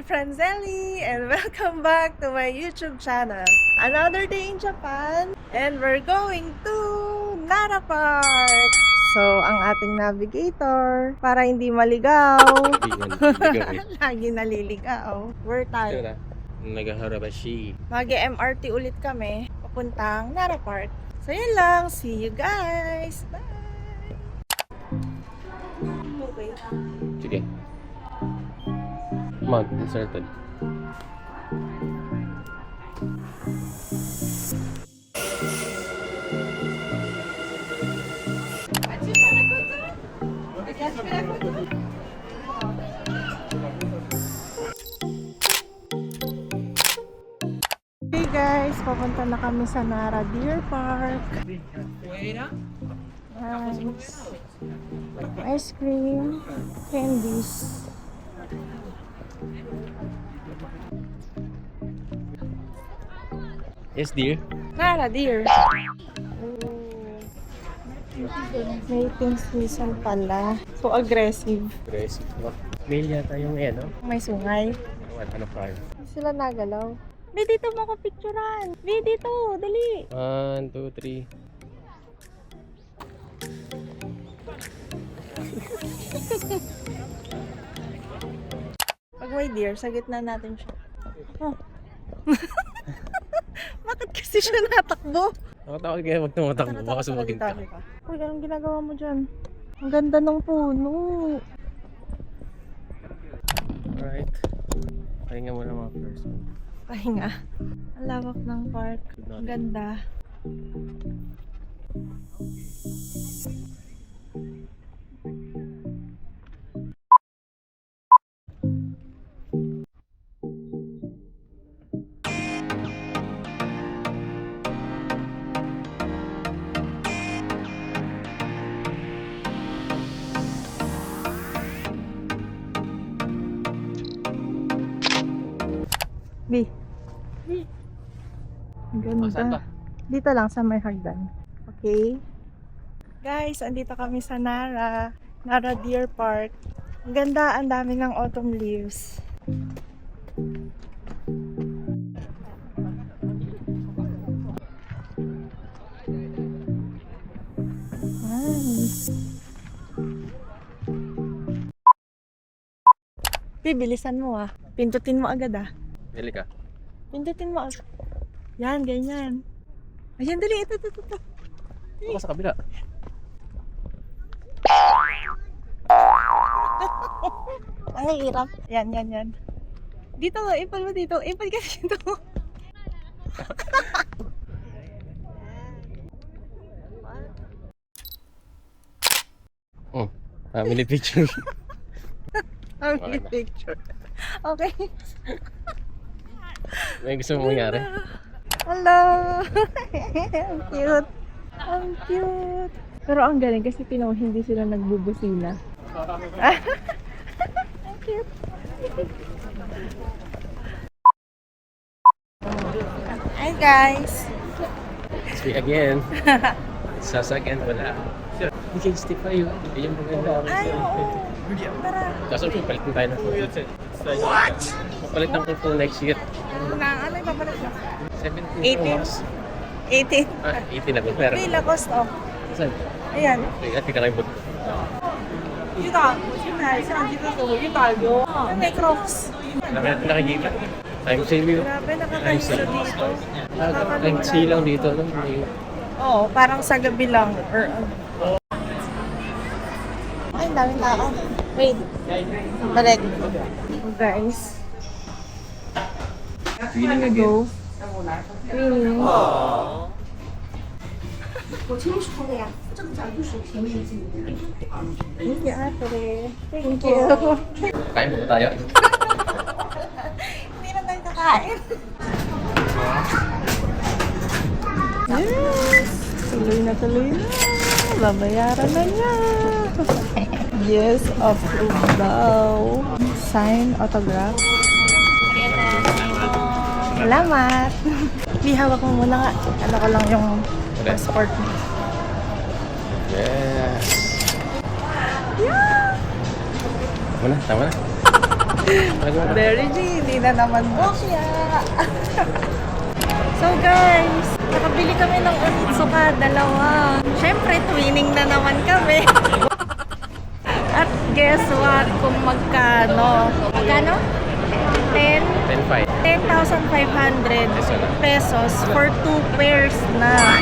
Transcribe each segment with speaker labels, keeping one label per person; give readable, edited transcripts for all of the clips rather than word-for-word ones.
Speaker 1: Franzelli and welcome back to my YouTube channel. Another day in Japan and we're going to Nara Park. So, ang ating navigator, para hindi maligaw, lagi naliligaw. We're tired.
Speaker 2: Nagaharabashi.
Speaker 1: Mag-MRT ulit kami papuntang Nara Park. So, yun lang. See you guys. Bye! Okay.
Speaker 2: Sige. Mount inserted.
Speaker 1: Hey guys, papunta na kami sa Nara Deer Park. Nice. Ice cream, candies.
Speaker 2: Yes, dear.
Speaker 1: Nara Deer. May things season pala. So aggressive.
Speaker 2: Aggressive. Mail yata yung no?
Speaker 1: May sungay.
Speaker 2: Ano pa yun?
Speaker 1: Hindi sila nagalaw. May dito mo ko picturean. May dito, dali.
Speaker 2: 1, 2, 3.
Speaker 1: Pag may deer, sa gitna natin siya. Oh. Bakit kasi siya natakbo?
Speaker 2: Nakatawag kaya wag tumatakbo. Baka sumagin ka.
Speaker 1: Uy, anong ginagawa mo dyan? Ang ganda ng puno.
Speaker 2: Alright. Pahinga muna mga person.
Speaker 1: Pahinga. Ang lawak ng park. Ang ganda. B. Ang ganda. Dito lang sa may hagdan. Okay? Guys, andito kami sa Nara. Nara Deer Park. Ang ganda, ang dami ng autumn leaves. Nice. Bilisan mo ah. Pindutin mo agad ah.
Speaker 2: Dali ka.
Speaker 1: Pindutin mo agad. Yan, ganyan. Ayan, dali. Ito.
Speaker 2: Ako sa kabila.
Speaker 1: Ang hirap. Yan. Dito, ipal mo dito. Ipal kasi dito.
Speaker 2: Family picture.
Speaker 1: Family picture. Okay.
Speaker 2: May gusto mong mangyari?
Speaker 1: Hello! Ang cute. Ang cute. Pero ang galing kasi hindi sila nagbubusina. Ang cute. Hi guys!
Speaker 2: It's me again. Sasakyan wala. You can stick pa yun. Yung maganda.
Speaker 1: Ay, oo. Tara.
Speaker 2: Kaso palit na tayo ng phone. What? Papalit ng phone next year.
Speaker 1: Ano yung papalit mo?
Speaker 2: 17
Speaker 1: 18.
Speaker 2: 18 na ba? Pero,
Speaker 1: May Lacoste oh.
Speaker 2: saan?
Speaker 1: Ayan.
Speaker 2: Tika na yung book.
Speaker 1: May Crocs.
Speaker 2: Nakikita. Time sale yun.
Speaker 1: Grabe, nakakain sila dito.
Speaker 2: Time sale lang dito.
Speaker 1: Oo, parang sa gabi lang. Or, ay, daming tao. Wait. Balik. Guys.
Speaker 2: Feeling
Speaker 1: again. Go. Feeling. Thank you, ate. Thank you.
Speaker 2: Kain mo ba tayo?
Speaker 1: Hindi na tayo kakain. Yes! Tuloy na. Babayaran na niya. Yes, approve daw. Sign, autograph. Salamat. Di, hawak mo muna nga. Ano ko lang yung passport mo.
Speaker 2: Yes!
Speaker 1: Yeah!
Speaker 2: Tama na.
Speaker 1: Derry G, hindi na naman bokya. So guys, nakabili kami ng Onitsuka, dalawa. Syempre, twinning na naman kami. At guess what? Kung magkano? Magkano?
Speaker 2: 10.5.
Speaker 1: 10,500 pesos for 2 pairs na.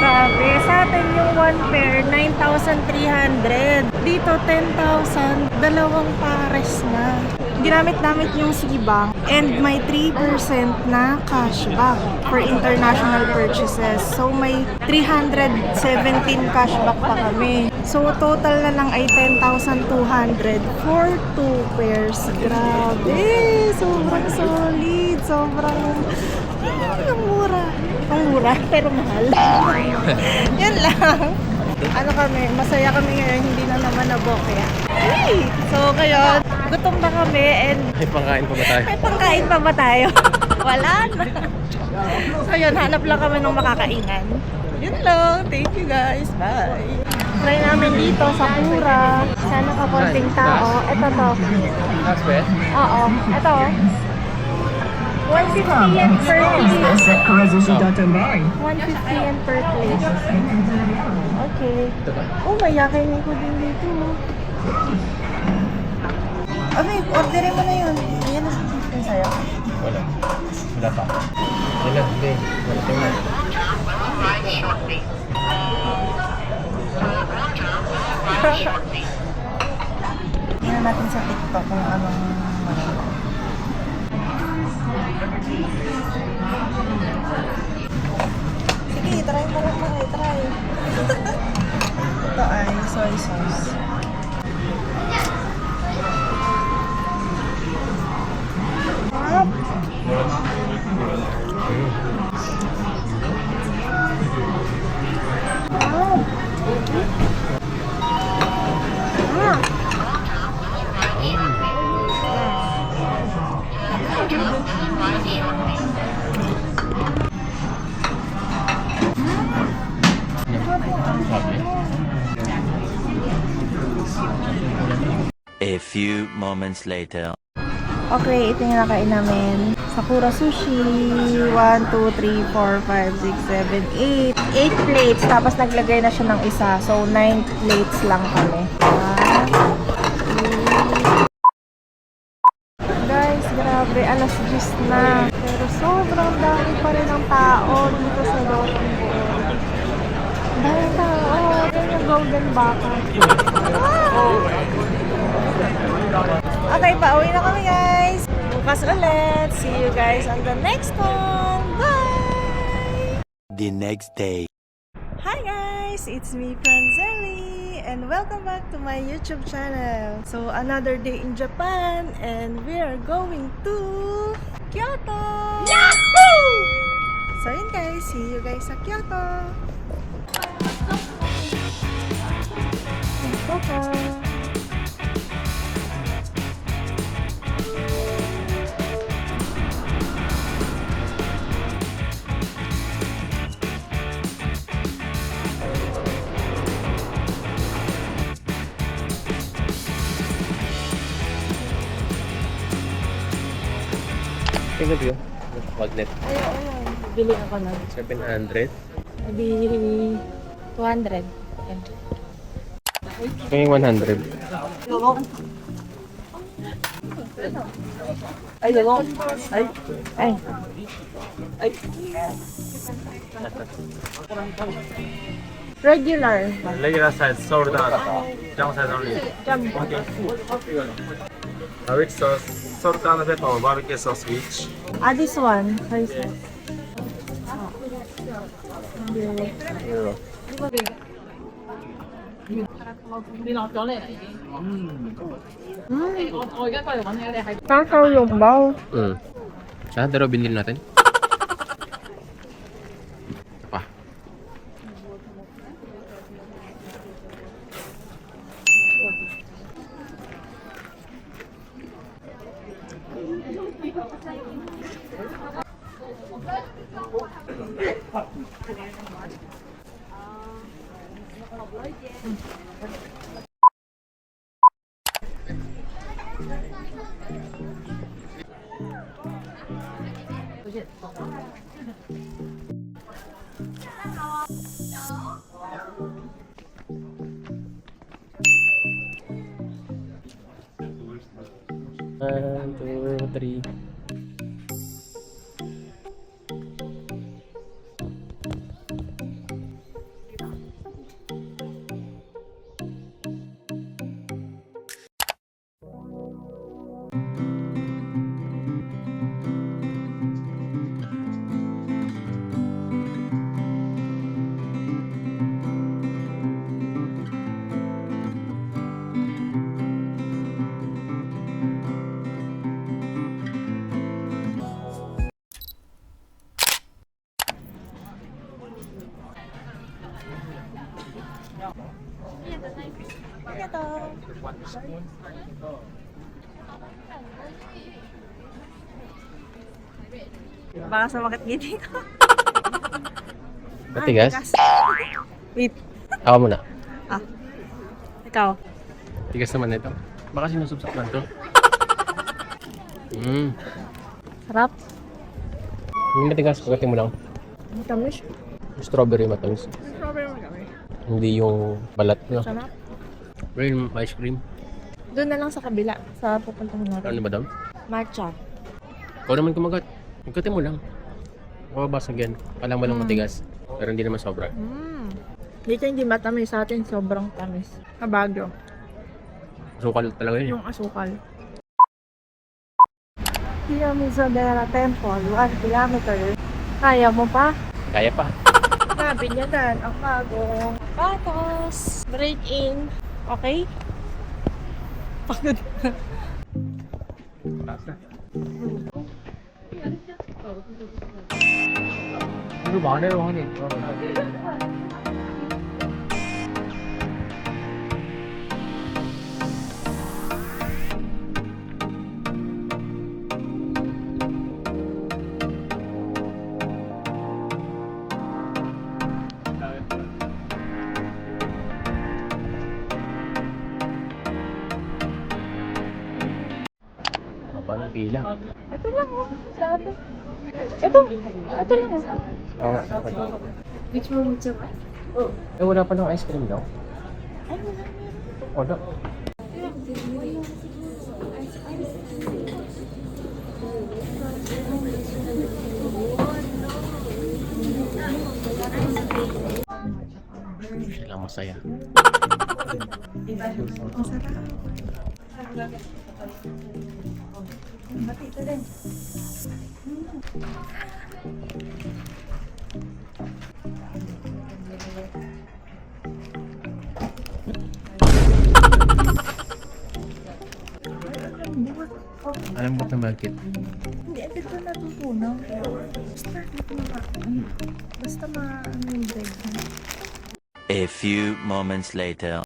Speaker 1: Grabe. Sa atin yung 1 pair, 9,300. Dito, 10,000. Dalawang pares na. Ginamit-namit yung Cbank and may 3% na cashback for international purchases. So, may 317 cashback pa kami. So, total na lang ay 10,200 for 2 pairs. Grabe! Sobrang solid. Sobrang ang mura. Ang mura, pero mahal. Yan lang. Ano kami, masaya kami ngayon, hindi na naman nabokya. Hey! So, ngayon, gutom na kami and
Speaker 2: May pangkain pa ba tayo?
Speaker 1: may pangkain pa ba tayo? Wala na. So, yun, hanap lang kami ng makakainan. Yun lang. Thank you guys. Bye. Try namin dito sa Pura. Sana kapunting tao. Ito to.
Speaker 2: Last bet?
Speaker 1: Oo. Ito. 150 yen per plate. 150 yen per plate. Okay.
Speaker 2: Ito ba?
Speaker 1: Oh, may yakin ko din dito. Abi, orderin mo na yun. Ayan na yung sa'yo.
Speaker 2: Wala. Wala pa. Wala, hindi. Wala pa yun.
Speaker 1: Tingnan natin sa TikTok kung anong maganda. Sige, try mo lang mga try. Ito ay soy sauce. Sarap.
Speaker 3: A few moments later.
Speaker 1: Okay, ito yung nakain namin. Sakura Sushi. 1, 2, 3, 4, 5, 6, 7, 8. 8 plates. Tapos naglagay na siya ng isa. So, 9 plates lang kami. Guys, grabe. Alas 10 na. Pero sobrang dami pa rin ng tao dito sa Rotten Board. Dami tao. Yan yung golden baka. Okay, pauwi na kami guys. Bukas ulit. See you guys on the next one. Bye!
Speaker 3: The next day.
Speaker 1: Hi guys! It's me, Franzelli, and welcome back to my YouTube channel. So, another day in Japan, and we are going to Kyoto! Yahoo! So yun guys, see you guys sa Kyoto! Bye-bye!
Speaker 2: Tingnan mo yun. Magnet.
Speaker 4: Ayun. Bili ako ng
Speaker 2: 700.
Speaker 4: bili 200.
Speaker 2: Ito yung 100.
Speaker 4: Ay, dalawa. Ay. Ay. Ay. Regular.
Speaker 5: Regular size sold out. Jump size only.
Speaker 4: Jam.
Speaker 5: Which sauce? Salt and pepper or barbecue sauce which?
Speaker 1: This one. Size one. Kasaw yung bao.
Speaker 2: Dalawa binili natin. Pa. One, two, three.
Speaker 1: Ito. Baka sumakit gini ko.
Speaker 2: Matigas?
Speaker 1: Wait.
Speaker 2: Ako muna.
Speaker 1: Ikaw.
Speaker 2: Tigas naman ito. Baka sinusubsok lang to.
Speaker 1: Sarap.
Speaker 2: Hindi matigas. Pagkating mo lang.
Speaker 1: Tamis.
Speaker 2: Strawberry matamis.
Speaker 1: Strawberry mo kami.
Speaker 2: Hindi yung balat nyo.
Speaker 1: Sarap.
Speaker 2: Rain ice cream.
Speaker 1: Doon na lang sa kabila. Sa pupuntahan natin.
Speaker 2: Ano ba daw?
Speaker 1: Matcha.
Speaker 2: Ikaw naman kumagat. Pagkating mo lang. Mababasag yan. Alam mo lang matigas. Pero hindi naman sobra.
Speaker 1: Dito hindi matamis. Sa atin sobrang tamis. Kabagyo.
Speaker 2: Sukal talaga yun.
Speaker 1: Yung asukal. Mizodera Temple, 1 kilometer. Kaya mo pa?
Speaker 2: Kaya pa.
Speaker 1: Nabinyagan ang bagong patos. Break in. Okay? Pagod.
Speaker 2: Ano ba? Ano yung hangin? Paano pila?
Speaker 1: Ito lang oh. Sa atin. Ito lang oh.
Speaker 2: Oo nga.
Speaker 4: Which one would you like?
Speaker 2: Eh, wala pa ng ice cream daw.
Speaker 1: Ay, wala.
Speaker 2: Wala. Siya lang masaya.
Speaker 1: Ang sarap. Bati ito din.
Speaker 2: Alam mo na bakit?
Speaker 1: Hindi, ito natutunaw. Basta ano yung bread.
Speaker 3: A few moments later.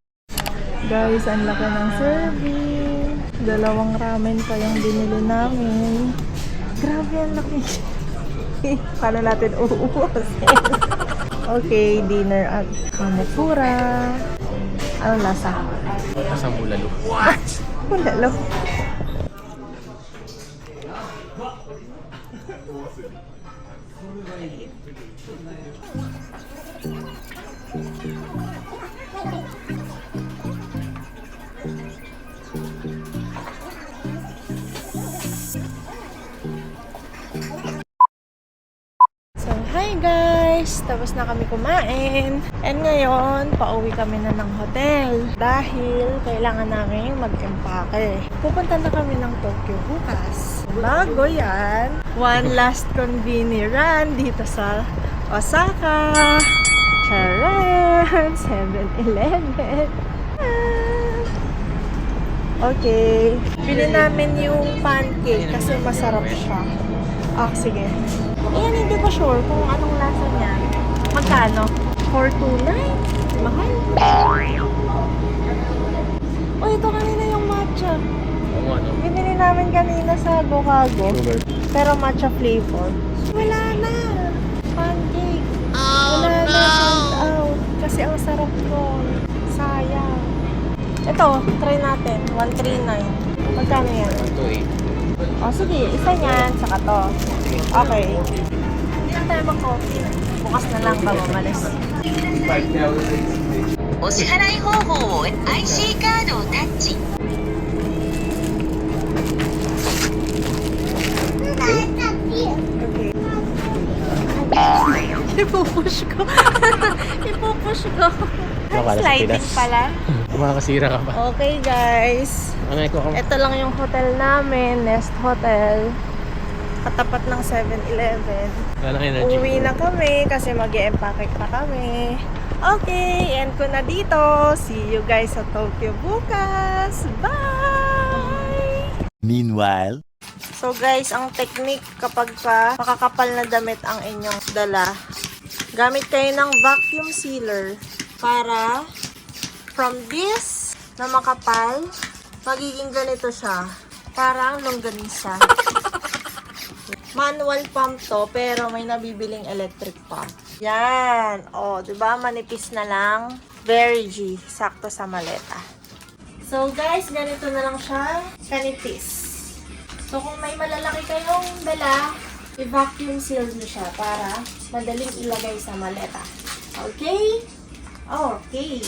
Speaker 1: Guys, ang laki ng serving. 2 ramen pa yung binili namin. Grabe, ang laki. Paano natin uubusin? Okay, dinner at kamukura. Anong lasa?
Speaker 2: Kasang bulalo.
Speaker 1: Bulalo. So, hi guys! Tapos na kami kumain. And ngayon, pauwi kami na ng hotel. Dahil kailangan namin mag-empake. Pupunta na kami ng Tokyo bukas. Bago yan, one last convenience run dito sa Osaka. Charan! 7-Eleven. Okay. Bili namin yung pancake kasi masarap siya. Sige. Ayan, hindi ko sure kung anong lasa niya. Magkano? 429? Mahal. Oh, ito kanina yung matcha.
Speaker 2: Oo ano?
Speaker 1: Binili namin kanina sa Gokago.
Speaker 2: Sugar.
Speaker 1: Pero matcha flavor. Wala na. Pancake. Wala na. Sold out. Kasi ang sarap ko. Sayang. Ito, try natin. 139. Magkano yan?
Speaker 2: 128.
Speaker 1: O, sige. Isa yan. Saka to. Okay. Hindi na tayo mag-coffee. Bukas na lang ba mamalis?
Speaker 6: お支払い方法を IC カードをタッチ
Speaker 1: Ipupush ko. Ipupush ko.
Speaker 2: Baka nasa
Speaker 1: Sliding
Speaker 2: Pinas.
Speaker 1: pala.
Speaker 2: Makakasira ka pa.
Speaker 1: Okay guys.
Speaker 2: Ano ko?
Speaker 1: Ito lang yung hotel namin. Nest Hotel. Katapat ng 7-Eleven.
Speaker 2: Wala nang energy.
Speaker 1: Uwi na kami kasi mag-e-empake pa kami. Okay, end ko na dito. See you guys sa Tokyo bukas. Bye!
Speaker 3: Meanwhile,
Speaker 1: So guys, ang technique kapag ka makakapal na damit ang inyong dala, gamit kayo ng vacuum sealer para from this na makapal, magiging ganito siya. Parang longganisa. Manual pump to, pero may nabibiling electric pump. Yan. O, diba? Manipis na lang. Very G. Sakto sa maleta. So, guys, ganito na lang siya. Kanipis. So, kung may malalaki kayong dala, i-vacuum seal nyo siya para madaling ilagay sa maleta. Okay? Okay.